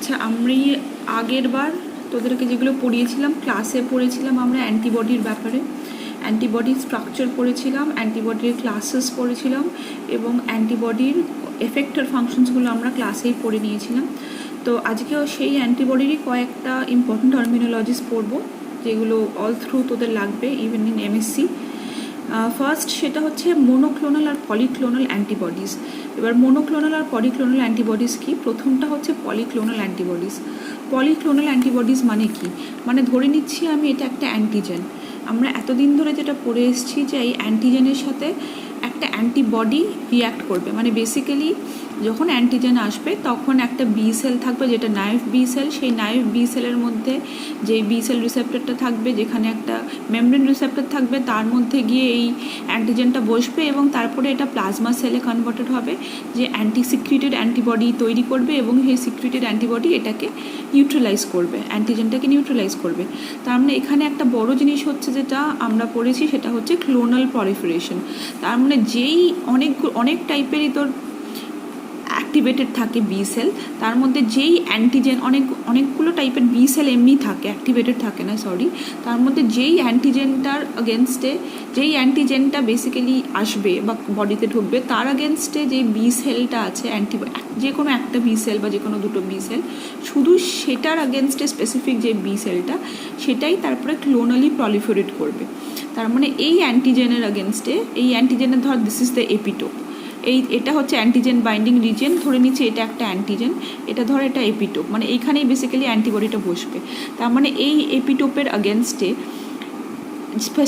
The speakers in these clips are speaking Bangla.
আচ্ছা, আমি আগের বার তোদেরকে যেগুলো পড়িয়েছিলাম, ক্লাসে পড়েছিলাম আমরা অ্যান্টিবডির ব্যাপারে, অ্যান্টিবডির স্ট্রাকচার পড়েছিলাম, অ্যান্টিবডির ক্লাসেস পড়েছিলাম এবং অ্যান্টিবডির এফেক্টর ফাংশনসগুলো আমরা ক্লাসেই পড়ে নিয়েছিলাম। তো আজকেও সেই অ্যান্টিবডিরই কয়েকটা ইম্পর্টেন্ট টার্মিনোলজিস পড়বো, যেগুলো অল থ্রু তোদের লাগবে ইভেন ইন এমএসসি। ফার্স্ট সেটা হচ্ছে মোনোক্লোনাল আর পলিক্লোনাল অ্যান্টিবডিজ। এবার মোনোক্লোনাল আর পলিক্লোনাল অ্যান্টিবডিজ কি? প্রথমটা হচ্ছে পলিক্লোনাল অ্যান্টিবডিজ। পলিক্লোনাল অ্যান্টিবডিজ মানে কি? মানে ধরে নিচ্ছি আমি এটা একটা অ্যান্টিজেন। আমরা এতদিন ধরে যেটা পড়ে এসেছি যে এই অ্যান্টিজেনের সাথে একটা অ্যান্টিবডি রিয়াক্ট করবে, মানে বেসিক্যালি যখন অ্যান্টিজেন আসবে তখন একটা বি সেল থাকবে যেটা নাইভ বি সেল। সেই নাইভ বি সেলের মধ্যে যে বি সেল রিসেপ্টরটা থাকবে, যেখানে একটা মেমব্রেন রিসেপ্টর থাকবে, তার মধ্যে গিয়ে এই অ্যান্টিজেনটা বসবে এবং তারপরে এটা প্লাজমা সেলে কনভার্টেড হবে, যে সিক্রিটেড অ্যান্টিবডি তৈরি করবে এবং সেই সিক্রিটেড অ্যান্টিবডি এটাকে নিউট্রালাইজ করবে, অ্যান্টিজেনটাকে নিউট্রালাইজ করবে। তার মানে এখানে একটা বড় জিনিস হচ্ছে যেটা আমরা পড়েছি সেটা হচ্ছে ক্লোনাল প্রলিফারেশন। তার মানে যেই অনেক টাইপেরই তোর অ্যাক্টিভেটেড থাকে বি সেল, তার মধ্যে যেই অ্যান্টিজেন অনেকগুলো টাইপের বি সেল এমনি থাকে, অ্যাক্টিভেটেড থাকে না, সরি। তার মধ্যে যেই অ্যান্টিজেনটার আগেনস্টে, যেই অ্যান্টিজেনটা বেসিক্যালি আসবে বা বডিতে ঢুকবে, তার আগেনস্টে যে বি সেলটা আছে, যে কোনো একটা বি সেল বা যে কোনো দুটো বি সেল, শুধু সেটার আগেনস্টে স্পেসিফিক যে বি সেলটা, সেটাই তারপরে ক্লোনালি প্রলিফারেট করবে। তার মানে এই অ্যান্টিজেনের আগেনস্টে, এই অ্যান্টিজেনের ধর দিস ইজ দ্য এপিটোপ, এটা হচ্ছে অ্যান্টিজেন বাইন্ডিং রিজিয়ন, ধরে নিচ্ছি এটা একটা অ্যান্টিজেন, এটা ধর এটা এপিটোপ, মানে এইখানেই বেসিক্যালি অ্যান্টিবডিটা বসবে। তার মানে এই এপিটোপের আগেনস্টে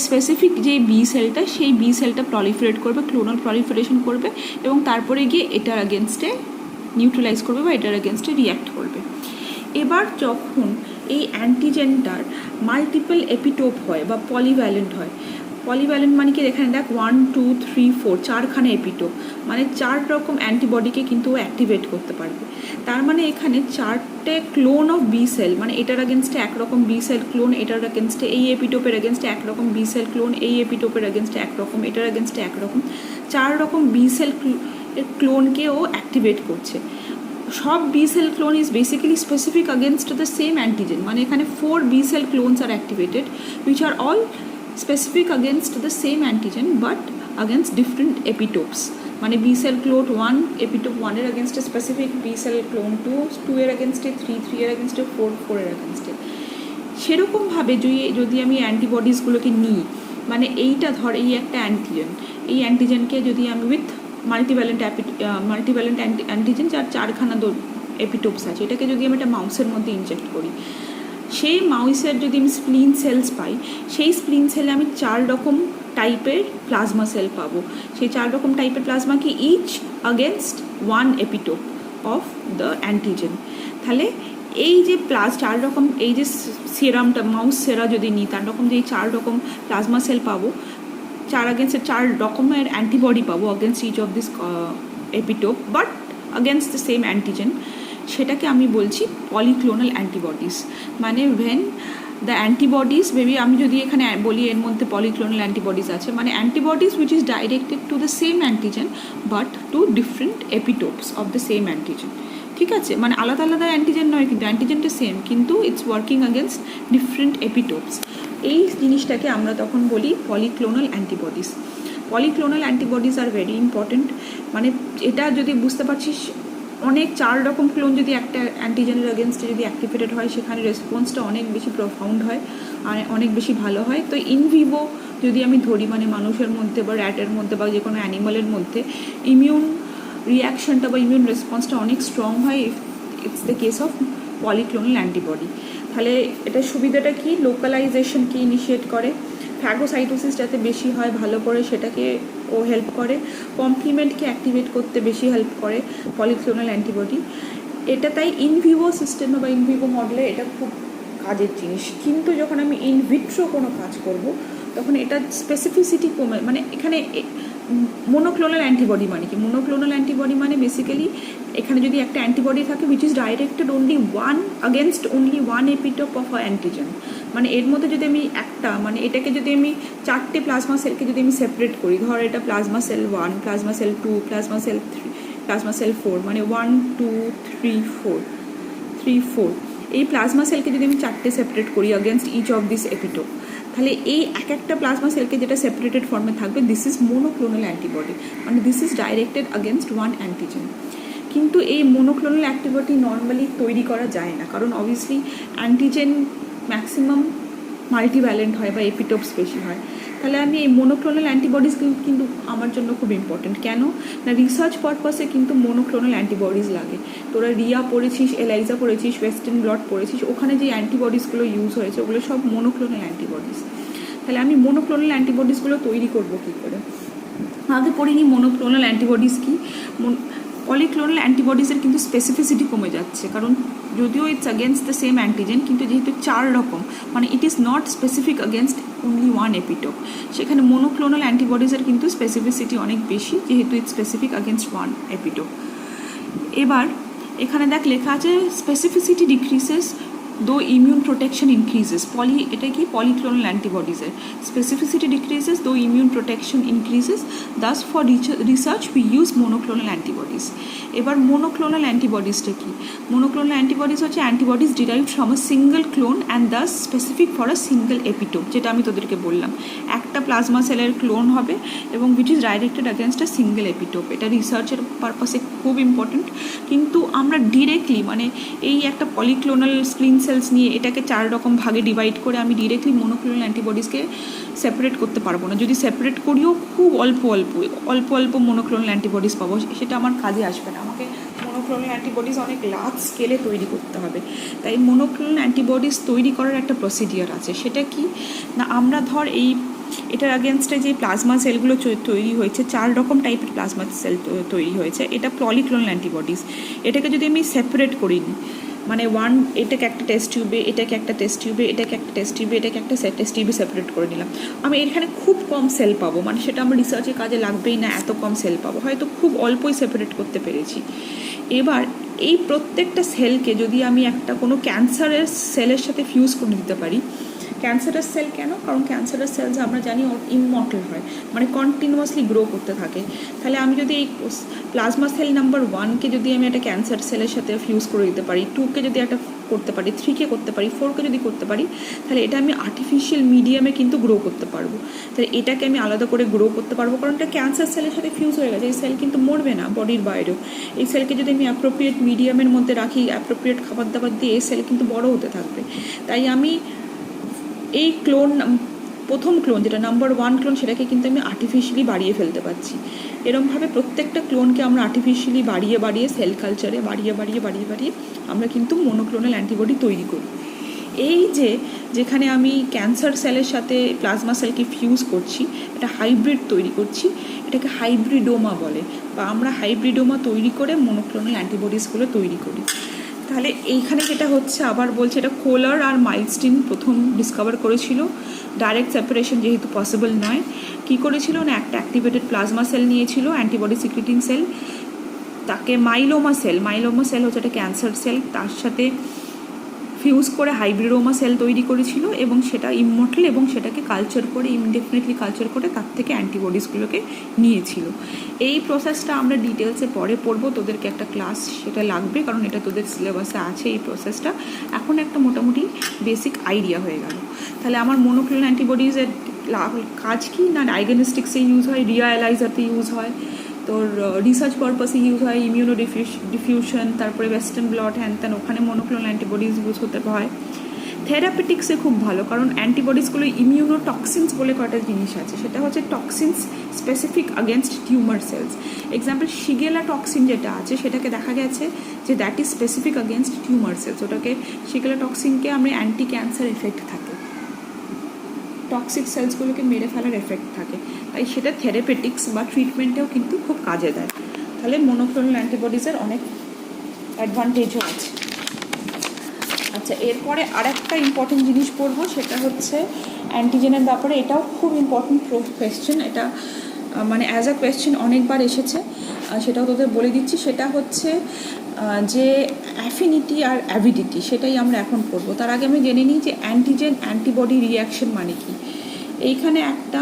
স্পেসিফিক যে বি সেলটা, সেই বি সেলটা প্রলিফারেট করবে, ক্লোনাল প্রলিফারেশন করবে এবং তারপরে গিয়ে এটার আগেনস্টে নিউট্রালাইজ করবে বা এটার আগেনস্টে রিঅ্যাক্ট করবে। এবার যখন এই অ্যান্টিজেনটার মাল্টিপল এপিটোপ হয় বা পলিভ্যালেন্ট হয়, পলিভ্যালেন্ট মানে কি, এখানে দেখ 1 2 3 4 চারখানে এপিটোপ, মানে 4 রকম অ্যান্টিবডিকে কিন্তু ও অ্যাক্টিভেট করতে পারবে। তার মানে এখানে 4টে ক্লোন অফ বি সেল, মানে এটার আগেনস্টে একরকম বি সেল ক্লোন, এটার আগেনস্টে এই এপিটোপের আগেনস্টে একরকম বি সেল ক্লোন, এই এপিটোপের আগেনস্টে একরকম, এটার আগেনস্টে একরকম, 4 রকম বি সেল ক্লোনকে ও অ্যাক্টিভেট করছে। সব B cell clone is basically specific against the same antigen, মানে এখানে 4 B cell clones are activated which are all specific against the same antigen but against different epitopes. মানে বি সেল ক্লোন 1 এপিটোপ 1 এর against a specific B cell clone 2 এর against 3 এর against 4 এর against। সেরকমভাবে যদি আমি অ্যান্টিবডিসগুলোকে নিই, মানে এইটা ধর এই একটা অ্যান্টিজেন, এই অ্যান্টিজেনকে যদি আমি উইথ মাল্টিভ্যালেন্ট অ্যান্টিজেন যার 4খানা এপিটোপস আছে, এটাকে যদি আমি একটা মাউসের মধ্যে ইনজেক্ট করি, সেই মাউসের যদি আমি স্প্লিন সেলস পাই, সেই স্প্লিন সেলে আমি 4 রকম টাইপের প্লাজমা সেল পাবো। সেই 4 রকম টাইপের প্লাজমা কি each against 1 epitope of the antigen. তাহলে এই যে 4 রকম, এই যে সেরামটা মাউস সেরা যদি নিই, তার রকম যে 4 রকম প্লাজমা সেল পাবো, 4 আগেনস্ট 4 রকমের অ্যান্টিবডি পাবো against each of this epitope but against the same antigen, সেটাকে আমি বলছি পলিক্লোনাল অ্যান্টিবডিস। মানে ভেন দ্য অ্যান্টিবডিস বেবি, আমি যদি এখানে বলি এর মধ্যে পলিক্লোনাল অ্যান্টিবডিস আছে, মানে antibodies which is directed to the same antigen but to different epitopes of the same antigen. ঠিক আছে, মানে আলাদা আলাদা অ্যান্টিজেন নয়, কিন্তু অ্যান্টিজেনটা সেম, কিন্তু it's working against different epitopes. এই জিনিসটাকে আমরা তখন বলি polyclonal antibodies. Polyclonal antibodies are very important. মানে এটা যদি বুঝতে পারছিস, অনেক 4 রকম ক্লোন যদি একটা অ্যান্টিজেনের আগেনস্টে যদি অ্যাক্টিভেটেড হয়, সেখানে রেসপন্সটা অনেক বেশি প্রফাউন্ড হয় আর অনেক বেশি ভালো হয়। তো ইনভিভো যদি আমি ধরি, মানে মানুষের মধ্যে বা র্যাটের মধ্যে বা যে কোনো অ্যানিমালের মধ্যে ইমিউন রিয়াকশনটা বা ইমিউন রেসপন্সটা অনেক স্ট্রং হয় it's the case of polyclonal antibody. তাহলে এটার সুবিধাটা কি? লোকালাইজেশনকে ইনিশিয়েট করে, ফ্যাগোসাইটোসিস যাতে বেশি হয় ভালো করে সেটাকে ও হেল্প করে, কমপ্লিমেন্টকে অ্যাক্টিভেট করতে বেশি হেল্প করে পলিক্লোনাল অ্যান্টিবডি। এটা তাই ইনভিভো সিস্টেমে বা ইনভিভো মডেলে এটা খুব কাজের জিনিস। কিন্তু যখন আমি ইনভিট্রো কোনো কাজ করব, তখন এটা স্পেসিফিসিটি কমে। মানে এখানে মোনোক্লোনাল অ্যান্টিবডি মানে কি? মোনোক্লোনাল অ্যান্টিবডি মানে বেসিক্যালি এখানে যদি একটা অ্যান্টিবডি থাকে which is directed only only one epitope of a antigen, মানে এর মধ্যে যদি আমি একটা, মানে এটাকে যদি আমি 4টে প্লাজমা সেলকে যদি আমি সেপারেট করি, ধর এটা plasma sell 1, plasma sell 2, plasma sell 3, plasma sell 4, মানে 1 2 3 4, 3, 4 এই প্লাজমা সেলকে যদি আমি 4টে সেপারেট করি against each of this epitope, তাহলে এই এক একটা প্লাজমা সেলকে যেটা সেপারেটেড ফর্মে থাকবে দিস ইজ মোনোক্লোনাল অ্যান্টিবডি, মানে this is directed against one antigen. কিন্তু এই মোনোক্লোনাল অ্যান্টিবডি নর্মালি তৈরি করা যায় না, কারণ অবভিয়াসলি অ্যান্টিজেন ম্যাক্সিমাম মাল্টিভ্যালেন্ট হয় বা এপিটোপস বেশি হয়। তাহলে আমি এই মোনোক্লোনাল অ্যান্টিবডিজ কিন্তু আমার জন্য খুব ইম্পর্টেন্ট। কেন না, রিসার্চ পারপাসে কিন্তু মোনোক্লোনাল অ্যান্টিবডিজ লাগে। তোরা রিয়া পড়েছিস, এলাইজা পড়েছিস, ওয়েস্টার্ন ব্লট পড়েছিস, ওখানে যে অ্যান্টিবডিসগুলো ইউজ হয়েছে ওগুলো সব মোনোক্লোনাল অ্যান্টিবডিজ। তাহলে আমি মোনোক্লোনাল অ্যান্টিবডিসগুলো তৈরি করব কী করে? আগে পড়িনি মোনোক্লোনাল অ্যান্টিবডিজ কী। পলিক্লোনাল অ্যান্টিবডিজের কিন্তু স্পেসিফিসিটি কমে যাচ্ছে, কারণ যদিও it's against the same antigen, কিন্তু যেহেতু 4 রকম, মানে it is not specific against only one epitope. সেখানে মোনোক্লোনাল অ্যান্টিবডিজের কিন্তু স্পেসিফিসিটি অনেক বেশি, যেহেতু it's specific against one epitope. এবার এখানে দেখ লেখা আছে specificity decreases though immune protection increases. এটা কি পলিক্লোনাল অ্যান্টিবডিজের specificity decreases though immune protection increases, thus for research we use monoclonal antibodies. এবার মোনোক্লোনাল অ্যান্টিবডিজটা কি? মোনোক্লোনাল অ্যান্টিবডিজ হচ্ছে antibodies derived from a single clone and thus specific for a single epitope, যেটা আমি তোদেরকে বললাম একটা প্লাজমা সেলের ক্লোন হবে এবং which is directed against a single epitope. এটা রিসার্চের পারপাসে খুব ইম্পর্টেন্ট। কিন্তু আমরা ডিরেক্টলি মানে এই একটা পলিক্লোনাল স্ক্রিন সেলস নিয়ে এটাকে 4 রকম ভাগে ডিভাইড করে আমি ডিরেক্টলি মোনোক্লোনাল অ্যান্টিবডিজকে সেপারেট করতে পারবো না। যদি সেপারেট করিও খুব অল্প অল্প মোনোক্লোনাল অ্যান্টিবডিজ পাবো, সেটা আমার কাজে আসবে না। আমাকে মোনোক্লোনাল অ্যান্টিবডিজ অনেক লার্জ স্কেলে তৈরি করতে হবে। তাই মোনোক্লোনাল অ্যান্টিবডিজ তৈরি করার একটা প্রসিডিওর আছে। সেটা কি না, আমরা ধর এটার अगेंस्टे যে প্লাজমা সেলগুলো তৈরি হয়েছে, 4 রকম টাইপের প্লাজমা সেল তৈরি হয়েছে, এটা পলিক্লোনাল অ্যান্টিবডিজ। এটাকে যদি আমি সেপারেট করি নিই, মানে এটাকে একটা টেস্ট টিউবে, এটাকে একটা টেস্ট টিউবে, এটাকে একটা টেস্ট টিউবে, এটাকে একটা টেস্ট টিউবে সেপারেট করে নিলাম, আমি এখানে খুব কম সেল পাবো। মানে সেটা আমার রিসার্চের কাজে লাগবেই না, এত কম সেল পাবো, হয়তো খুব অল্পই সেপারেট করতে পেরেছি। এবার এই প্রত্যেকটা সেলকে যদি আমি একটা কোনো ক্যান্সারের সেলের সাথে ফিউজ করে দিতে পারি। ক্যান্সারাস সেল কেন? কারণ ক্যান্সারাস সেলস আমরা জানি ইমমর্টাল হয়, মানে কন্টিনিউয়াসলি গ্রো করতে থাকে। তাহলে আমি যদি এই প্লাজমা সেল নাম্বার 1কে যদি আমি একটা ক্যান্সার সেলের সাথে ফিউজ করে দিতে পারি, 2কে যদি একটা করতে পারি, 3কে করতে পারি, 4কে যদি করতে পারি, তাহলে এটা আমি আর্টিফিশিয়াল মিডিয়ামে কিন্তু গ্রো করতে পারবো। তাহলে এটাকে আমি আলাদা করে গ্রো করতে পারবো, কারণ এটা ক্যান্সার সেলের সাথে ফিউজ হয়ে গেছে। এই সেল কিন্তু মরবে না বডির বাইরেও। এই সেলকে যদি আমি অ্যাপ্রোপ্রিয়েট মিডিয়ামের মধ্যে রাখি, অ্যাপ্রোপ্রিয়েট খাবার দাবার দিয়ে, এই সেল কিন্তু বড় হতে থাকবে। তাই আমি এই প্রথম ক্লোন যেটা নাম্বার 1 ক্লোন, সেটাকে কিন্তু আমি আর্টিফিশিয়ালি বাড়িয়ে ফেলতে পারছি। এরমভাবে প্রত্যেকটা ক্লোনকে আমরা আর্টিফিশিয়ালি বাড়িয়ে সেল কালচারে বাড়িয়ে আমরা কিন্তু মোনোক্লোনাল অ্যান্টিবডি তৈরি করি। এই যেখানে আমি ক্যান্সার সেলের সাথে প্লাজমা সেলকে ফিউজ করছি, এটা হাইব্রিড তৈরি করছি, এটাকে হাইব্রিডোমা বলে, বা আমরা হাইব্রিডোমা তৈরি করে মোনোক্লোনাল অ্যান্টিবডিসগুলো তৈরি করি। তাহলে এইখানে যেটা হচ্ছে, আবার বলছে, এটা কোলার আর মাইলস্টিন প্রথম ডিসকভার করেছিল। ডাইরেক্ট সেপারেশন যেহেতু পসিবল নয়, কী করেছিল না, একটা অ্যাক্টিভেটেড প্লাজমা সেল নিয়েছিল, অ্যান্টিবডি সিক্রেটিং সেল, তাকে মাইলোমা সেল হচ্ছে একটা ক্যান্সার সেল, তার সাথে ফিউজ করে হাইব্রিডোমা সেল তৈরি করেছিল এবং সেটা ইমমর্টাল, এবং সেটাকে কালচার করে ইনডেফিনেটলি কালচার করে তার থেকে অ্যান্টিবডিসগুলোকে নিয়েছিল। এই প্রসেসটা আমরা ডিটেলসে পরে পড়বো, তোদেরকে একটা ক্লাস সেটা লাগবে, কারণ এটা তোদের সিলেবাসে আছে এই প্রসেসটা। এখন একটা মোটামুটি বেসিক আইডিয়া হয়ে গেল। তাহলে আমার মোনোক্লোনাল অ্যান্টিবডিজের কাজ কি না, ডায়াগনস্টিক্সে ইউজ হয়, রিয়া এলাইজাতে ইউজ হয়, তোর রিসার্চ পারপাসে ইউজ হয়, ইমিউনো ডিফিউশন, তারপরে ওয়েস্টার্ন ব্লট, হ্যান ত্যান, ওখানে মোনোক্লোনাল অ্যান্টিবডিজ ইউজ হতে হয়। থেরাপিটিক্সে খুব ভালো, কারণ অ্যান্টিবডিসগুলো ইমিউনোটক্সিনস বলে কয়েকটা জিনিস আছে, সেটা হচ্ছে toxins specific against tumour cells. Example Shigella toxin যেটা আছে, সেটাকে দেখা গেছে যে that is specific against tumour cells. ওটাকে শিগেলা টক্সিনকে আমরা অ্যান্টি ক্যান্সার এফেক্ট থাকে, টক্সিক সেলসগুলোকে মেরে ফেলার এফেক্ট থাকে, তাই সেটা থেরাপিটিক্স বা ট্রিটমেন্টেও কিন্তু খুব কাজে দেয়। তাহলে মোনোক্লোনাল অ্যান্টিবডিজের অনেক অ্যাডভান্টেজও আছে। আচ্ছা, এরপরে আরেকটা ইম্পর্টেন্ট জিনিস পড়বো, সেটা হচ্ছে অ্যান্টিজেনের ব্যাপারে। এটাও খুব ইম্পর্টেন্ট কোয়েশ্চেন, এটা মানে অ্যাজ আ কোয়েশ্চেন অনেকবার এসেছে, সেটাও তোদের বলে দিচ্ছি। সেটা হচ্ছে যে অ্যাফিনিটি আর অ্যাভিডিটি, সেটাই আমরা এখন পড়বো। তার আগে আমি জেনে নিই যে অ্যান্টিজেন অ্যান্টিবডি রিয়াকশন মানে কি। এইখানে একটা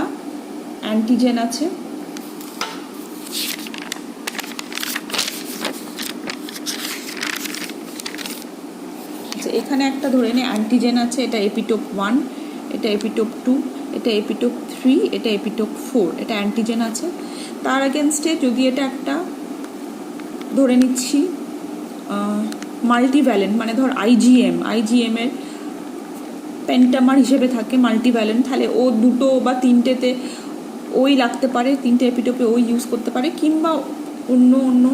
অ্যান্টিজেন আছে, আছে। এখানে একটা ধরে নে অ্যান্টিজেন আছে, এটা এপিটোপ 1, এটা এপিটোপ 2, এটা এপিটোপ 3, এটা এপিটোপ 4, এটা অ্যান্টিজেন আছে। তার এগেনস্টে যদি এটা একটা ধরে নিচ্ছি মাল্টিভ্যালেন্ট, মানে ধর আইজিএমের পেন্টামার হিসেবে থাকে মাল্টিভ্যালেন্ট, তাহলে ও দুটো বা তিনটেতে ওই লাগতে পারে, তিনটে এপিটোপে ওই ইউজ করতে পারে, কিংবা অন্য অন্য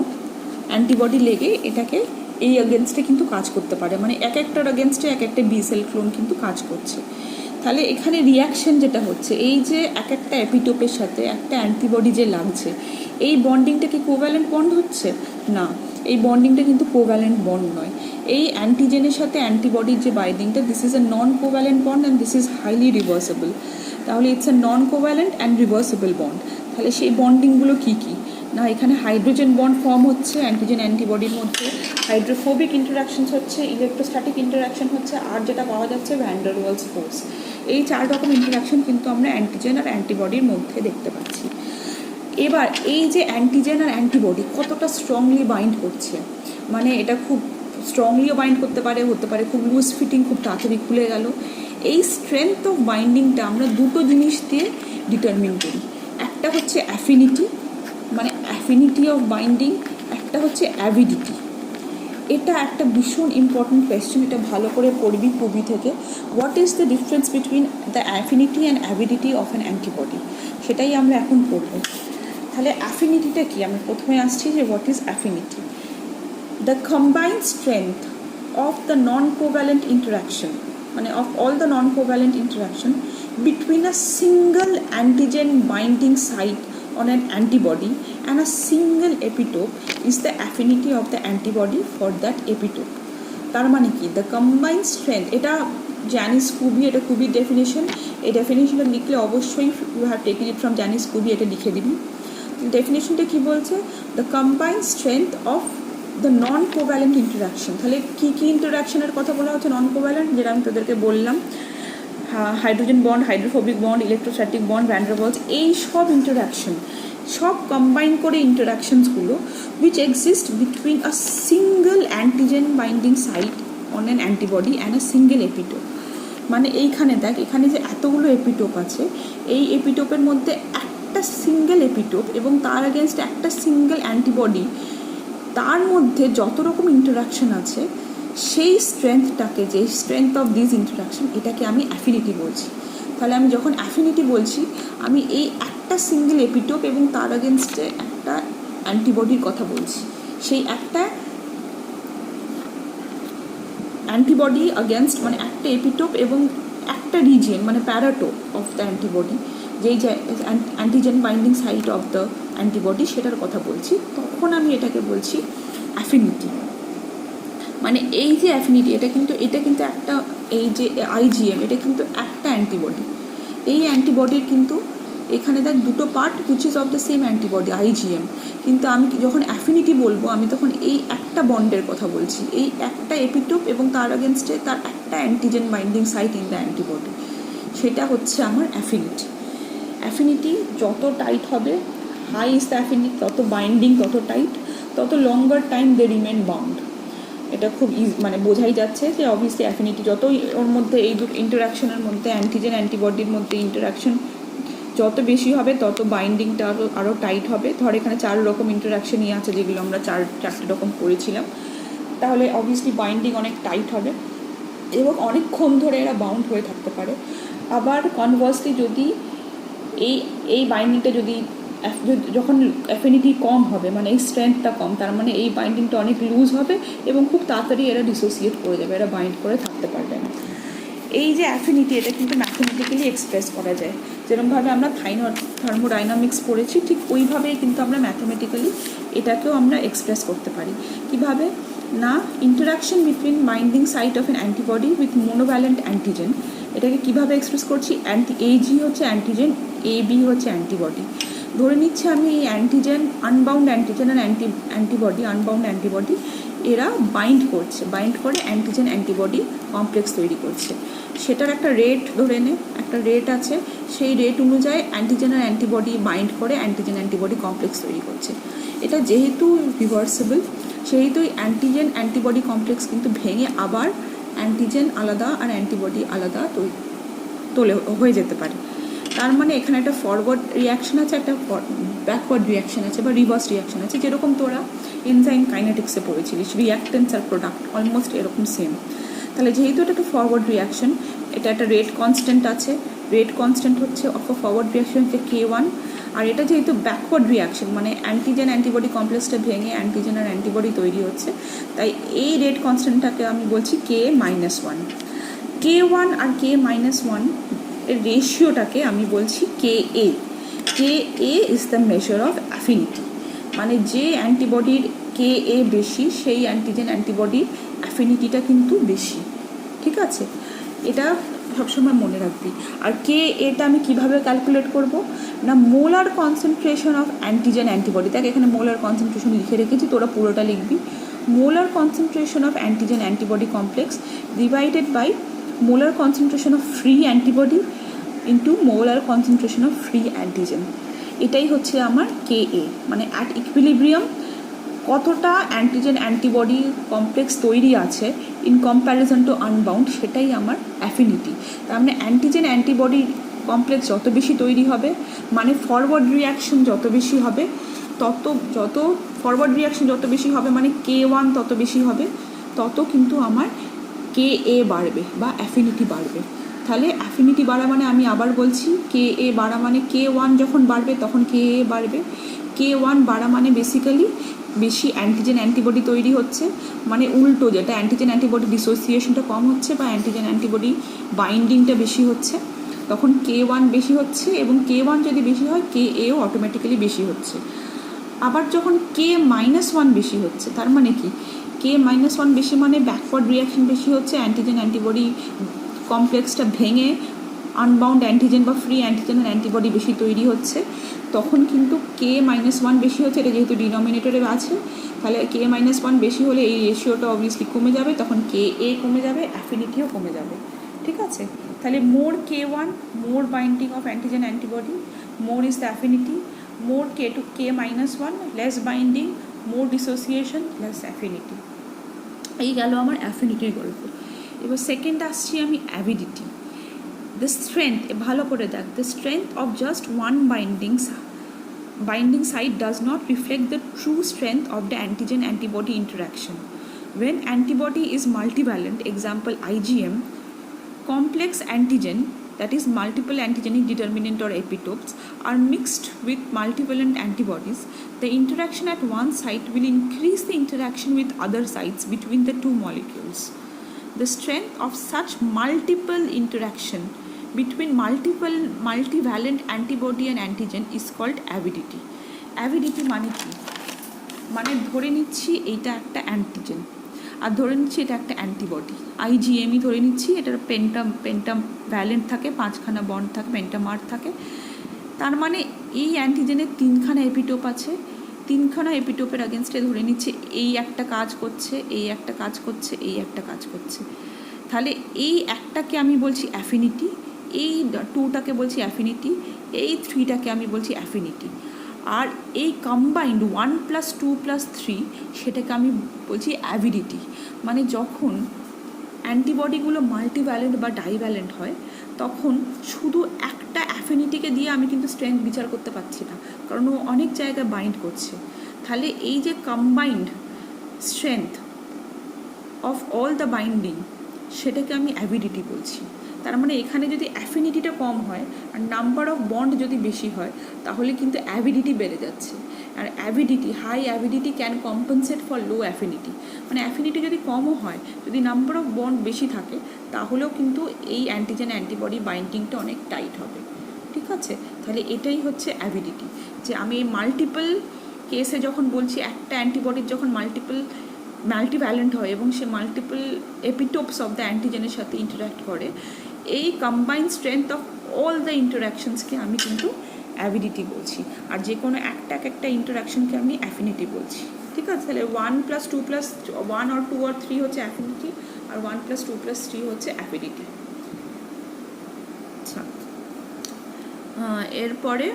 অ্যান্টিবডি লেগে এটাকে এই এগেনস্টে কিন্তু কাজ করতে পারে, মানে এক একটার এগেনস্টে এক একটা বি সেল ক্লোন কিন্তু কাজ করছে। তাহলে এখানে রিয়াকশন যেটা হচ্ছে, এই যে এক একটা এপিটোপের সাথে একটা অ্যান্টিবডি যে লাগছে, এই বন্ডিংটা কি কোভ্যালেন্ট বন্ড হচ্ছে? না, এই বন্ডিংটা কিন্তু কোভ্যালেন্ট বন্ড নয়। এই অ্যান্টিজেনের সাথে অ্যান্টিবডির যে বাইন্ডিংটা, this is a non covalent bond and this is highly reversible. তাহলে it's a non covalent and reversible bond. তাহলে সেই বন্ডিংগুলো কী কী? না, এখানে হাইড্রোজেন বন্ড ফর্ম হচ্ছে অ্যান্টিজেন অ্যান্টিবডির মধ্যে, হাইড্রোফোবিক ইন্টারাকশনস হচ্ছে, ইলেকট্রোস্ট্যাটিক ইন্টারাকশন হচ্ছে, আর যেটা পাওয়া যাচ্ছে ভ্যান ডার ওয়ালস ফোর্স। এই 4 রকম ইন্টারাকশন কিন্তু আমরা অ্যান্টিজেন আর অ্যান্টিবডির মধ্যে দেখতে পাচ্ছি। এবার এই যে অ্যান্টিজেন আর অ্যান্টিবডি কতটা স্ট্রংলি বাইন্ড করছে, মানে এটা খুব স্ট্রংলিও বাইন্ড করতে পারে, হতে পারে খুব লুজ ফিটিং, খুব তাড়াতাড়ি খুলে গেল। এই স্ট্রেংথ অফ বাইন্ডিংটা আমরা দুটো জিনিস দিয়ে ডিটারমিন করি। একটা হচ্ছে অ্যাফিনিটি, মানে অ্যাফিনিটি অফ বাইন্ডিং, একটা হচ্ছে অ্যাভিডিটি। এটা একটা ভীষণ ইম্পর্টেন্ট কোয়েশ্চেন, এটা ভালো করে পড়বি পুবি থেকে। What is the difference between the affinity and avidity of an antibody, সেটাই আমরা এখন পড়ব। তাহলে অ্যাফিনিটিটা কি? আমরা প্রথমে আসছি যে what is affinity. The combined strength of the non covalent interaction, মানে of all the non covalent interaction between a single antigen binding site on an antibody and a single epitope is the affinity of the antibody for that epitope. তার মানে কি? দ্য কম্বাইন্ড স্ট্রেংথ, এটা জ্যানিস কুবি, এটা কুবির ডেফিনেশন। এই ডেফিনেশনটা লিখলে অবশ্যই you have taken it from Janis Kuby, এটা লিখে দিবি। ডেফিনেশনটা কি বলছে? The combined strength of the non covalent interaction. তাহলে কী কী ইন্টারাকশনের কথা বলা হচ্ছে নন কোভ্যালেন্ট, যেটা আমি তোদেরকে বললাম, hydrogen bond, hydrophobic bond, electrostatic bond, van der Waals, এই সব ইন্টারাকশন, সব কম্বাইন করে ইন্টারাকশনসগুলো which exist between a single antigen binding site on an antibody and a single epitope. মানে এইখানে দেখ, এখানে যে এতগুলো এপিটোপ আছে, এই এপিটোপের মধ্যে একটা সিঙ্গেল এপিটোপ এবং তার এগেনস্ট একটা সিঙ্গেল অ্যান্টিবডি, তার মধ্যে যত রকম ইন্টারাকশন আছে, সেই স্ট্রেংথটাকে, যে স্ট্রেংথ অফ দিস ইন্টারাকশন, এটাকে আমি অ্যাফিনিটি বলছি। তাহলে আমি যখন অ্যাফিনিটি বলছি, আমি এই একটা সিঙ্গেল এপিটোপ এবং তার এগেনস্টে একটা অ্যান্টিবডির কথা বলছি। সেই একটা অ্যান্টিবডি এগেনস্ট, মানে একটা এপিটোপ এবং একটা রিজিয়ন, মানে প্যারাটোপ অফ দ্য অ্যান্টিবডি, যেই যে antigen binding site of the antibody, সেটার কথা বলছি, তখন আমি এটাকে বলছি অ্যাফিনিটি। মানে এই যে অ্যাফিনিটি, এটা কিন্তু একটা, এই যে আইজিএম, এটা কিন্তু একটা অ্যান্টিবডি। এই অ্যান্টিবডির কিন্তু এখানে দেখ দুটো part which is of the same antibody IgM, কিন্তু আমি যখন অ্যাফিনিটি বলবো, আমি তখন এই একটা বন্ডের কথা বলছি, এই একটা এপিটোপ এবং তার এগেনস্টে তার একটা antigen binding site in the antibody, সেটা হচ্ছে আমার অ্যাফিনিটি। অ্যাফিনিটি যত টাইট হবে, হাই ইজ দ্য অ্যাফিনিটি, তত বাইন্ডিং তত টাইট, তত longer time they remain bound. এটা খুব মানে বোঝাই যাচ্ছে যে অবভিয়াসলি অ্যাফিনিটি যতই ওর মধ্যে, এই দুটো ইন্টারাকশনের মধ্যে, অ্যান্টিজেন অ্যান্টিবডির মধ্যে ইন্টারাকশন যত বেশি হবে, তত বাইন্ডিংটা আরও টাইট হবে। ধর এখানে 4 রকম ইন্টারাকশনই আছে, যেগুলো আমরা চারটে রকম করেছিলাম, তাহলে অবভিয়াসলি বাইন্ডিং অনেক টাইট হবে এবং অনেকক্ষণ ধরে এরা বাউন্ড হয়ে থাকতে পারে। আবার কনভার্সলি যদি এই বাইন্ডিংটা যদি যখন অ্যাফিনিটি কম হবে, মানে এই স্ট্রেংথটা কম, তার মানে এই বাইন্ডিংটা অনেক লুজ হবে এবং খুব তাড়াতাড়ি এরা ডিসোসিয়েট করে যাবে, এরা বাইন্ড করে থাকতে পারবে না। এই যে অ্যাফিনিটি, এটা কিন্তু ম্যাথমেটিক্যালি এক্সপ্রেস করা যায়। যেরকমভাবে আমরা থার্মোডাইনামিক্স পড়েছি, ঠিক ওইভাবেই কিন্তু আমরা ম্যাথমেটিক্যালি এটাকেও আমরা এক্সপ্রেস করতে পারি। কিভাবে? না, interaction between binding site of an antibody with monovalent antigen, এটাকে কীভাবে এক্সপ্রেস করছি? এজি হচ্ছে অ্যান্টিজেন, এবি হচ্ছে অ্যান্টিবডি। ধরে নিচ্ছে আমি এই অ্যান্টিজেন, আনবাউন্ড অ্যান্টিজেন আর অ্যান্টিবডি, আনবাউন্ড অ্যান্টিবডি, এরা বাইন্ড করে অ্যান্টিজেন অ্যান্টিবডি কমপ্লেক্স তৈরি করছে। সেটার একটা রেট ধরে নে, একটা রেট আছে, সেই রেট অনুযায়ী অ্যান্টিজেন আর অ্যান্টিবডি বাইন্ড করে অ্যান্টিজেন অ্যান্টিবডি কমপ্লেক্স তৈরি করছে। এটা যেহেতু রিভার্সেবল, সেহেতু অ্যান্টিজেন অ্যান্টিবডি কমপ্লেক্স কিন্তু ভেঙে আবার অ্যান্টিজেন আলাদা আর অ্যান্টিবডি আলাদা তোলে হয়ে যেতে পারে। তার মানে এখানে একটা ফরওয়ার্ড রিয়াকশন আছে, একটা ব্যাকওয়ার্ড রিয়াকশন আছে বা রিভার্স রিয়াকশন আছে, যেরকম তোরা এনজাইম কাইনেটিক্সে পড়েছিলিস, রিয়াক্টেন্স আর প্রোডাক্ট অলমোস্ট এরকম সেম। তাহলে যেহেতু এটা একটা ফরওয়ার্ড রিয়াকশন, এটা একটা রেট কনস্ট্যান্ট আছে, রেট কনস্ট্যান্ট হচ্ছে অফ আ ফরওয়ার্ড রিয়াকশন হচ্ছে K1। আর এটা যেহেতু ব্যাকওয়ার্ড রিয়াকশন মানে অ্যান্টিজেন অ্যান্টিবডি কমপ্লেক্সটা ভেঙে অ্যান্টিজেন আর অ্যান্টিবডি তৈরি হচ্ছে, তাই এই রেট কনস্ট্যান্টটাকে আমি বলছি K-1। K1 আর K-1 এর রেশিওটাকে আমি বলছি KA। KA is the measure of affinity, মানে যে অ্যান্টিবডির KA বেশি সেই অ্যান্টিজেন অ্যান্টিবডির অ্যাফিনিটিটা কিন্তু বেশি। ঠিক আছে, এটা সবসময় মনে রাখবি। আর KA-টা আমি কিভাবে ক্যালকুলেট করব না, molar concentration of antigen antibody, দেখ এখানে মোলার কনসেন্ট্রেশন লিখে রেখেছি, তোরা পুরোটা লিখবি। Molar concentration of antigen antibody complex divided by molar concentration of free antibody into molar concentration of free antigen. এটাই হচ্ছে আমার KA, মানে অ্যাট ইকুইলিব্রিয়াম কতটা অ্যান্টিজেন অ্যান্টিবডি কমপ্লেক্স তৈরি আছে ইন কম্প্যারিজন টু আনবাউন্ড, সেটাই আমার অ্যাফিনিটি। তার মানে অ্যান্টিজেন অ্যান্টিবডি কমপ্লেক্স যত বেশি তৈরি হবে, মানে ফরওয়ার্ড রিয়াকশন যত বেশি হবে, যত ফরওয়ার্ড রিয়াকশন যত বেশি হবে মানে K1 তত বেশি হবে, তত কিন্তু আমার KA বাড়বে বা অ্যাফিনিটি বাড়বে। তাহলে অ্যাফিনিটি বাড়া মানে আমি আবার বলছি, KA বাড়া মানে K1 যখন বাড়বে তখন KA বাড়বে। K1 বাড়া মানে বেসিক্যালি বেশি অ্যান্টিজেন অ্যান্টিবডি তৈরি হচ্ছে, মানে উল্টো, যেটা অ্যান্টিজেন অ্যান্টিবডি ডিসোসিয়েশনটা কম হচ্ছে বা অ্যান্টিজেন অ্যান্টিবডি বাইন্ডিংটা বেশি হচ্ছে, তখন K1 বেশি হচ্ছে, এবং K1 যদি বেশি হয় KAও অটোমেটিক্যালি বেশি হচ্ছে। আবার যখন K-1 বেশি হচ্ছে, তার মানে কি, K-1 বেশি মানে ব্যাকওয়ার্ড রিয়াকশন বেশি হচ্ছে, অ্যান্টিজেন অ্যান্টিবডি কমপ্লেক্সটা ভেঙে আনবাউন্ড অ্যান্টিজেন বা ফ্রি অ্যান্টিজেন অ্যান্টিবডি বেশি তৈরি হচ্ছে, তখন কিন্তু K-1 বেশি হচ্ছে। এটা যেহেতু ডিনোমিনেটরে আছে, তাহলে K-1 বেশি হলে এই রেশিওটা অবভিয়াসলি কমে যাবে, তখন KA কমে যাবে, অ্যাফিনিটিও কমে যাবে। ঠিক আছে, তাহলে মোর K1 more binding of antigen antibody, more is the affinity, more K-1 less binding, more dissociation less affinity. এই গেল আমার অ্যাফিনিটির গল্প। এবার সেকেন্ড আসছি আমি অ্যাভিডিটি। দ্য স্ট্রেংথ, ভালো করে দেখ, the strength of just one binding site does not reflect the true strength of the antigen antibody interaction. When antibody is multivalent, example IgM, complex antigen, that is multiple antigenic determinant or epitopes, are mixed with multivalent antibodies, the interaction at one site will increase the interaction with other sites between the two molecules. The strength of such multiple interaction between multivalent antibody and antigen is called avidity. Avidity মানে কি, মানে ধরে নিচ্ছি এইটা একটা অ্যান্টিজেন আর ধরে নিচ্ছি এটা একটা অ্যান্টিবডি, IgM ধরে নিচ্ছি, এটার পেন্টাম ভ্যালেন্ট থাকে, 5খানা বন্ড থাকে, পেন্টামার থাকে। তার মানে এই অ্যান্টিজেনের 3খানা এপিটোপ আছে, 3খানা এপিটোপের আগেনস্টে ধরে নিচ্ছে এই একটা কাজ করছে, এই একটা কাজ করছে, এই একটা কাজ করছে। তাহলে এই একটাকে আমি বলছি অ্যাফিনিটি, এই 2টাকে বলছি অ্যাফিনিটি, এই 3টাকে আমি বলছি অ্যাফিনিটি। আর এই কম্বাইন্ড 1 + 2 + 3 সেটাকে আমি বলছি অ্যাভিডিটি। মানে যখন অ্যান্টিবডিগুলো মাল্টিভ্যালেন্ট বা ডাইভ্যালেন্ট হয়, তখন শুধু একটা অ্যাফিনিটিকে দিয়ে আমি কিন্তু স্ট্রেংথ বিচার করতে পারছি না, কারণ ও অনেক জায়গায় বাইন্ড করছে। তাহলে এই যে combined strength of all the binding, সেটাকে আমি অ্যাভিডিটি বলছি। তার মানে এখানে যদি অ্যাফিনিটিটা কম হয় আর নাম্বার অফ বন্ড যদি বেশি হয়, তাহলে কিন্তু অ্যাভিডিটি বেড়ে যাচ্ছে। আর avidity, high avidity can compensate for low affinity, মানে অ্যাফিনিটি যদি কমও হয়, যদি নাম্বার অফ বন্ড বেশি থাকে, তাহলেও কিন্তু এই অ্যান্টিজেন অ্যান্টিবডি বাইন্ডিংটা অনেক টাইট হবে। ঠিক আছে, তাহলে এটাই হচ্ছে অ্যাভিডিটি, যে আমি এই মাল্টিপল কেসে যখন বলছি একটা অ্যান্টিবডির যখন মাল্টিভ্যালেন্ট হয় এবং সে মাল্টিপল এপিটোপস অফ দ্য অ্যান্টিজেনের সাথে ইন্টারাক্ট করে, এই combined strength of all the ইন্টারাকশনসকে আমি কিন্তু অ্যাভিডিটি বলছি, আর যে কোনো একটা ইন্টারাকশনকে আমি অ্যাফিনিটি বলছি। ঠিক আছে, তাহলে 1 + 2 + 1 or 2 or 3 হচ্ছে অ্যাফিনিটি, আর 1 + 2 + 3 হচ্ছে অ্যাভিডিটি। আচ্ছা, এরপরে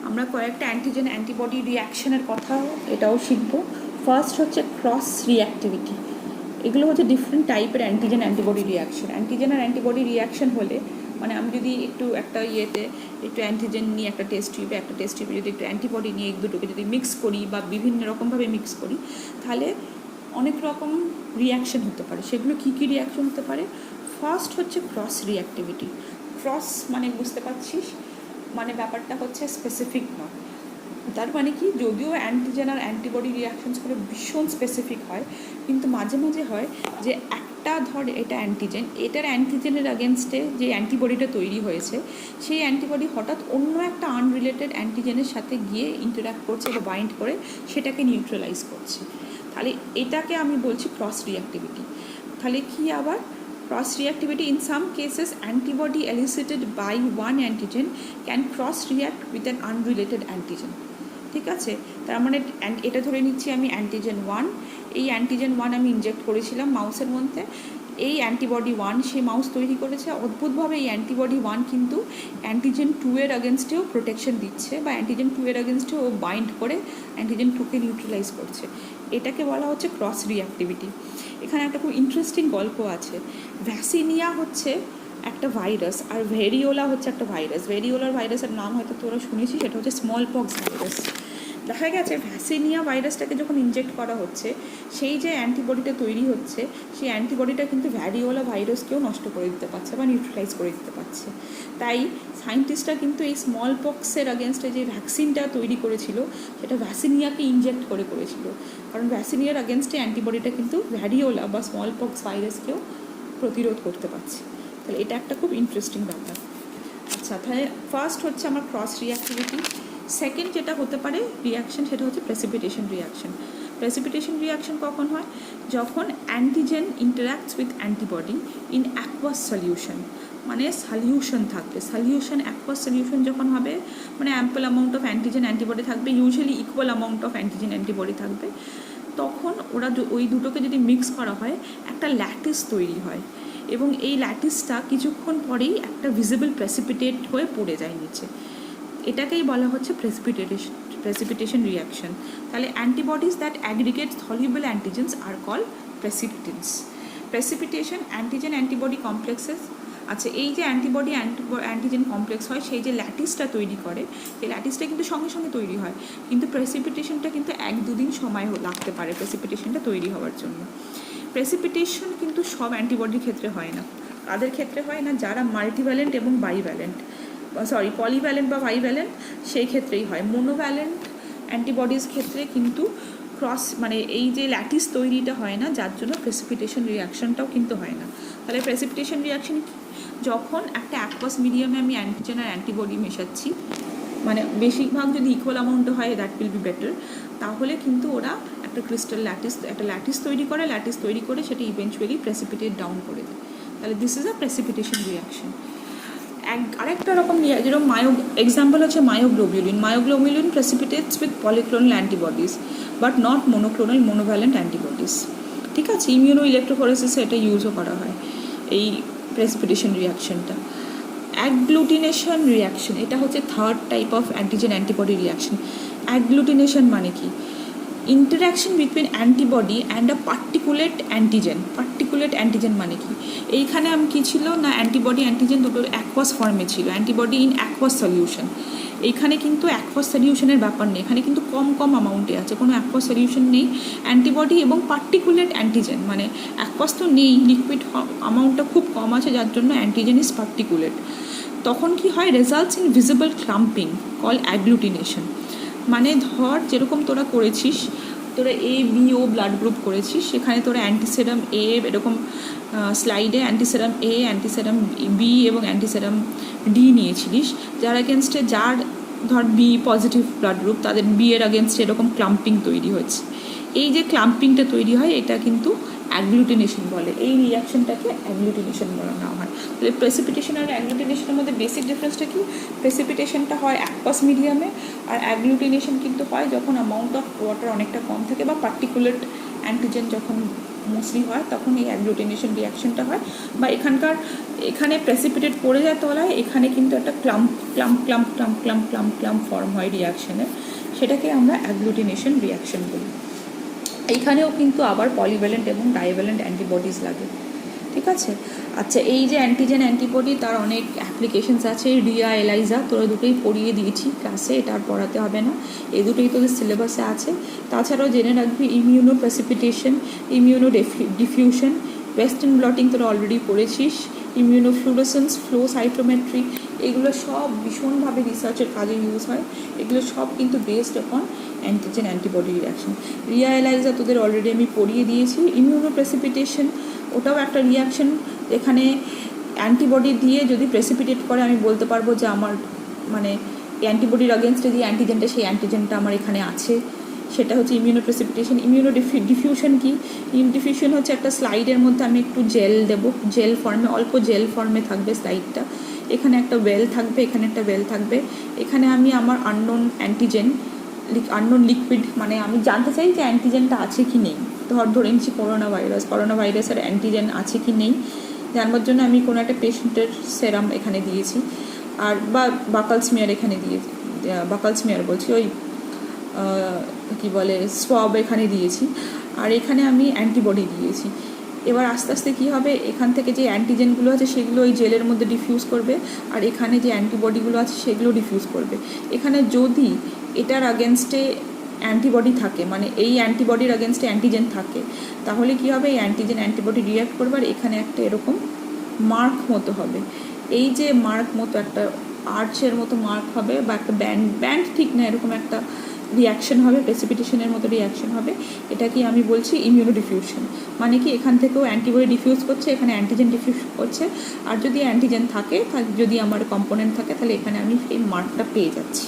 আমরা কয়েকটা অ্যান্টিজেন অ্যান্টিবডি রিয়াকশনের কথা এটাও শিখবো। ফার্স্ট হচ্ছে ক্রস রিঅ্যাক্টিভিটি। এগুলো হচ্ছে ডিফারেন্ট টাইপের অ্যান্টিজেন অ্যান্টিবডি রিয়াকশন। অ্যান্টিজেন আর অ্যান্টিবডি রিয়াকশন হলে মানে আমি যদি একটা একটু অ্যান্টিজেন নিয়ে একটা টেস্ট টিউবে যদি একটু অ্যান্টিবডি নিয়ে এই দুটোকে যদি মিক্স করি বা বিভিন্ন রকমভাবে মিক্স করি, তাহলে অনেক রকম রিয়াকশন হতে পারে। সেগুলো কী কী রিয়াকশন হতে পারে? ফার্স্ট হচ্ছে ক্রস রিঅ্যাক্টিভিটি। ক্রস মানে বুঝতে পারছিস, মানে ব্যাপারটা হচ্ছে স্পেসিফিক নয়। তার মানে কি, যদিও অ্যান্টিজেন আর অ্যান্টিবডি রিয়াকশনস করে ভীষণ স্পেসিফিক হয়, কিন্তু মাঝে মাঝে হয় যে একটা ধর এটা অ্যান্টিজেন, এটার অ্যান্টিজেনের আগেনস্টে যে অ্যান্টিবডিটা তৈরি হয়েছে, সেই অ্যান্টিবডি হঠাৎ অন্য একটা আনরিলেটেড অ্যান্টিজেনের সাথে গিয়ে ইন্টারাক্ট করছে বা বাইন্ড করে সেটাকে নিউট্রালাইজ করছে। তাহলে এটাকে আমি বলছি ক্রস রিঅ্যাক্টিভিটি। তাহলে কি আবার cross reactivity? In some cases antibody elicited by one antigen can cross react with an unrelated antigen. ঠিক আছে, তার মানে এটা ধরে নিচ্ছি আমি অ্যান্টিজেন 1, এই অ্যান্টিজেন 1 আমি ইনজেক্ট করেছিলাম মাউসের মধ্যে, এই অ্যান্টিবডি 1 সে মাউস তৈরি করেছে। অদ্ভুতভাবে এই অ্যান্টিবডি 1 কিন্তু অ্যান্টিজেন 2 এর আগেনস্টেও প্রোটেকশন দিচ্ছে, বা অ্যান্টিজেন 2 এর আগেনস্টেও ও বাইন্ড করে অ্যান্টিজেন 2কে নিউট্রালাইজ করছে। এটাকে বলা হচ্ছে ক্রস রিঅ্যাক্টিভিটি। এখানে একটা খুব ইন্টারেস্টিং গল্প আছে। ভ্যাসিনিয়া হচ্ছে একটা ভাইরাস, আর ভেরিওলা হচ্ছে একটা ভাইরাস। ভেরিওলার ভাইরাসের নাম হয়তো তোরা শুনেছিস, সেটা হচ্ছে স্মল পক্স ভাইরাস। দেখা গেছে ভ্যাসিনিয়া ভাইরাসটাকে যখন ইনজেক্ট করা হচ্ছে, সেই যে অ্যান্টিবডিটা তৈরি হচ্ছে, সেই অ্যান্টিবডিটা কিন্তু ভ্যারিওলা ভাইরাসকেও নষ্ট করে দিতে পারছে বা নিউট্রালাইজ করে দিতে পারছে। তাই সায়েন্টিস্টরা কিন্তু এই স্মল পক্সের আগেনস্টে যে ভ্যাকসিনটা তৈরি করেছিল, সেটা ভ্যাসিনিয়াকে ইনজেক্ট করেছিল, কারণ ভ্যাসিনিয়ার আগেনস্টে অ্যান্টিবডিটা কিন্তু ভ্যারিওলা বা স্মল পক্স ভাইরাসকেও প্রতিরোধ করতে পারছে। তাহলে এটা একটা খুব ইন্টারেস্টিং ব্যাপার। আচ্ছা, তাহলে ফার্স্ট হচ্ছে আমার ক্রস রিঅ্যাক্টিভিটি। সেকেন্ড যেটা হতে পারে রিয়াকশন, সেটা হচ্ছে প্রেসিপিটেশন রিয়াকশন। প্রেসিপিটেশন রিয়াকশন কখন হয়? যখন antigen interacts with antibody in aqueous solution, মানে সলিউশন থাকবে। সলিউশন, অ্যাকুয়াস সলিউশন যখন হবে, মানে ample amount of antigen antibody থাকবে, usually equal amount of antigen antibody থাকবে, তখন ওরা ওই দুটোকে যদি মিক্স করা হয়, একটা ল্যাটিস তৈরি হয়, এবং এই ল্যাটিসটা কিছুক্ষণ পরেই একটা ভিজিবল প্রেসিপিটেট হয়ে পড়ে যায় নিচে। এটাকেই বলা হচ্ছে প্রেসিপিটেশন রিয়াকশন। তাহলে antibodies that aggregate soluble antigens are called precipitants. Precipitation antigen antibody complexes. আচ্ছা, এই যে অ্যান্টিবডি অ্যান্টিজেন কমপ্লেক্স হয়, সেই যে ল্যাটিসটা তৈরি করে, সেই ল্যাটিসটা কিন্তু সঙ্গে সঙ্গে তৈরি হয়, কিন্তু প্রেসিপিটেশনটা কিন্তু 1-2 দিন সময় লাগতে পারে প্রেসিপিটেশনটা তৈরি হওয়ার জন্য। প্রেসিপিটেশন কিন্তু সব অ্যান্টিবডির ক্ষেত্রে হয় না। তাদের ক্ষেত্রে হয় না যারা মাল্টিভ্যালেন্ট এবং বাইভ্যালেন্ট, পলিভ্যালেন্ট বা বাইভ্যালেন্ট, সেই ক্ষেত্রেই হয়। মোনোভ্যালেন্ট অ্যান্টিবডিজ ক্ষেত্রে কিন্তু মানে এই যে ল্যাটিস তৈরিটা হয় না, যার জন্য প্রেসিপিটেশন রিয়াকশনটাও কিন্তু হয় না। তাহলে প্রেসিপিটেশন রিয়াকশন যখন একটা অ্যাকুয়াস মিডিয়ামে আমি অ্যান্টিজেন আর অ্যান্টিবডি মেশাচ্ছি, মানে বেশিরভাগ যদি ইকুয়াল অ্যামাউন্টে হয়, দ্যাট উইল বি বেটার, তাহলে কিন্তু ওরা একটা ক্রিস্টাল ল্যাটিস তৈরি করে সেটা ইভেনচুয়ালি প্রেসিপিটেট ডাউন করে দেয়। তাহলে this is a precipitation reaction. আরেকটা রকম যেরকম এক্সাম্পল হচ্ছে myoglobulin. Myoglobulin precipitates with polyclonal antibodies but not monoclonal monovalent antibodies. ঠিক আছে, ইমিউনো ইলেকট্রোফোরেসিসে এটা ইউজও করা হয় এই প্রেসিপিটেশন রিয়াকশনটা। অ্যাগ্লুটিনেশন রিয়াকশন, এটা হচ্ছে third type of antigen antibody reaction. Agglutination মানে কি? Interaction between antibody and a particulate antigen মানে কি? এইখানে আমি কী ছিল না, অ্যান্টিবডি অ্যান্টিজেন দুটোর অ্যাকুয়াস ফর্মে ছিল, অ্যান্টিবডি ইন অ্যাকুয়াস সলিউশন। এইখানে কিন্তু অ্যাকুয়াস সলিউশনের ব্যাপার নেই, এখানে কিন্তু কম অ্যামাউন্টে আছে, কোনো অ্যাকুয়াস সলিউশন নেই। অ্যান্টিবডি এবং পার্টিকুলেট অ্যান্টিজেন, মানে অ্যাকুয়াস তো নেই, লিকুইড অ্যামাউন্টটা খুব কম আছে, যার জন্য অ্যান্টিজেন ইজ পার্টিকুলেট। তখন কি হয়? Results in visible clamping call agglutination. মানে ধর যেরকম তোরা করেছিস, তোরা A-B-O ব্লাড গ্রুপ করেছিস, সেখানে তোরা অ্যান্টিসেরাম A এরকম স্লাইডে অ্যান্টিসেরাম A, অ্যান্টিসেরাম B এবং অ্যান্টিসেরাম D নিয়েছিলিস, যার এগেনস্টে যার ধর B পজিটিভ ব্লাড গ্রুপ, তাদের B এর এগেনস্টে এরকম ক্লাম্পিং তৈরি হচ্ছে। এই যে ক্লাম্পিংটা তৈরি হয়, এটা কিন্তু অ্যাগ্লুটিনেশন বলে। এই রিয়াকশনটাকে অ্যাগ্লুটিনেশন বলা হয়। তাহলে প্রেসিপিটেশন আর অ্যাগ্লুটিনেশনের মধ্যে বেসিক ডিফারেন্সটা কি? প্রেসিপিটেশনটা হয় অ্যাকুয়াস মিডিয়ামে, আর অ্যাগ্লুটিনেশন কিন্তু হয় যখন অ্যামাউন্ট অফ ওয়াটার অনেকটা কম থাকে বা পার্টিকুলেট অ্যান্টিজেন যখন মোস্টলি হয়, তখন এই অ্যাগ্লুটিনেশন রিয়াকশনটা হয়। বা এখানে প্রেসিপিটেট পড়ে যায় তলায়, এখানে কিন্তু একটা ক্লাম্প ফর্ম হয় রিয়াকশনের, সেটাকে আমরা অ্যাগ্লুটিনেশন রিয়াকশন বলি। এইখানেও কিন্তু আবার পলিভ্যালেন্ট এবং ডাইভ্যালেন্ট অ্যান্টিবডিজ লাগে, ঠিক আছে। আচ্ছা, এই যে অ্যান্টিজেন অ্যান্টিবডি তার অনেক অ্যাপ্লিকেশনস আছে। রিয়া, এলাইজা তোরা দুটোই পড়িয়ে দিয়েছি ক্লাসে, এটা আর পড়াতে হবে না, এই দুটোই তোদের সিলেবাসে আছে। তাছাড়াও জেনে রাখবি immuno precipitation, immuno diffusion, western bloating তোরা অলরেডি পড়েছিস, ইমিউনোফ্লুরেসেন্স, ফ্লো সাইটোমেট্রি, এগুলো সব ভীষণভাবে রিসার্চের কাজে ইউজ হয়। এগুলো সব কিন্তু based on antigen antibody reaction. Riya, ELISA তোদের অলরেডি আমি পড়িয়ে দিয়েছি। ইমিউনো প্রেসিপিটেশন ওটাও একটা রিয়াকশন, এখানে অ্যান্টিবডি দিয়ে যদি প্রেসিপিটেট করে আমি বলতে পারবো যে আমার মানে অ্যান্টিবডির আগেনস্টে যে অ্যান্টিজেনটা সেই অ্যান্টিজেনটা আমার এখানে আছে, সেটা হচ্ছে ইমিউনো প্রেসিপিটেশন। ইমিউনো ডিফিউশন কি? ডিফিউশন হচ্ছে একটা স্লাইডের মধ্যে আমি একটু জেল দেবো, জেল ফর্মে, অল্প জেল ফর্মে থাকবে স্লাইডটা, এখানে একটা ওয়েল থাকবে, এখানে একটা ওয়েল থাকবে, এখানে আমি আমার আননোন অ্যান্টিজেন, আননোন লিকুইড, মানে আমি জানতে চাই যে অ্যান্টিজেনটা আছে কি নেই। ধরে নিচ্ছি করোনা ভাইরাসের অ্যান্টিজেন আছে কি নেই জানবার জন্য আমি কোনো একটা পেশেন্টের সেরাম এখানে দিয়েছি, আর বা বাকাল স্মিয়ার এখানে দিয়েছি, বাকাল স্মিয়ার বলছি, ওই কী বলে সোয়াব এখানে দিয়েছি, আর এখানে আমি অ্যান্টিবডি দিয়েছি। এবার আস্তে আস্তে কী হবে, এখান থেকে যে অ্যান্টিজেনগুলো আছে সেগুলো ওই জেলের মধ্যে ডিফিউজ করবে, আর এখানে যে অ্যান্টিবডিগুলো আছে সেগুলো ডিফিউজ করবে। এখানে যদি এটার আগেনস্টে অ্যান্টিবডি থাকে, মানে এই অ্যান্টিবডির আগেনস্টে অ্যান্টিজেন থাকে, তাহলে কী হবে, এই অ্যান্টিজেন অ্যান্টিবডি রিঅ্যাক্ট করবে, আর এখানে একটা এরকম মার্ক মতো হবে। এই যে মার্ক মতো একটা আর্চের মতো মার্ক হবে, বা একটা ব্যান্ড ঠিক না, এরকম একটা রিয়াকশন হবে, প্রেসিপিটেশনের মতো রিয়াকশন হবে। এটা কি আমি বলছি ইমিউনো ডিফিউশন, মানে কি এখান থেকেও অ্যান্টিবডি ডিফিউজ করছে, এখানে অ্যান্টিজেন ডিফিউজ করছে, আর যদি অ্যান্টিজেন থাকে, যদি আমার কম্পোনেন্ট থাকে, তাহলে এখানে আমি এই মার্কটা পেয়ে যাচ্ছি।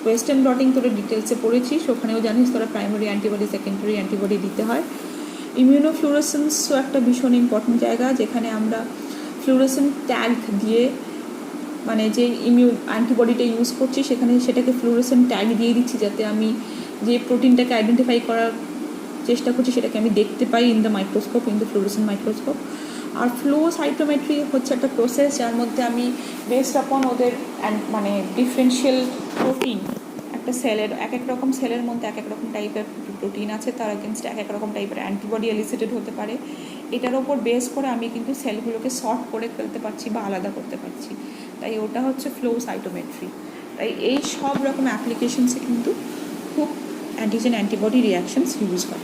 ওয়েস্টার্ন ব্লটিং তোরা ডিটেলসে পড়েছিস, ওখানেও জানিস তোরা প্রাইমারি অ্যান্টিবডি, সেকেন্ডারি অ্যান্টিবডি দিতে হয়। ইমিউনোফ্লুরেসেন্সও একটা ভীষণ ইম্পর্টেন্ট জায়গা, যেখানে আমরা ফ্লুরেসেন্ট ট্যাগ দিয়ে, মানে যে অ্যান্টিবডিটা ইউজ করছি সেটাকে ফ্লুরেসেন্ট ট্যাগ দিয়ে দিচ্ছি, যাতে আমি যে প্রোটিনটাকে আইডেন্টিফাই করার চেষ্টা করছি সেটাকে আমি দেখতে পাই in the microscope, in the fluorescent microscope. আর ফ্লো সাইটোমেট্রি হচ্ছে একটা প্রসেস যার মধ্যে আমি বেসড আপন ওদের মানে ডিফারেন্সিয়াল প্রোটিন, একটা সেলের এক এক রকম সেলের মধ্যে এক এক রকম টাইপের প্রোটিন আছে, তার এগেনস্ট এক এক রকম টাইপের অ্যান্টিবডি এলিসিটেড হতে পারে। এটার ওপর বেস করে আমি কিন্তু সেলগুলোকে সর্ট করে ফেলতে পারছি বা আলাদা করতে পারছি, তাই ওটা হচ্ছে ফ্লো সাইটোমেট্রি। তাই এই সব রকম অ্যাপ্লিকেশনসে কিন্তু খুব অ্যান্টিজেন অ্যান্টিবডি রিয়াকশনস ইউজ হয়।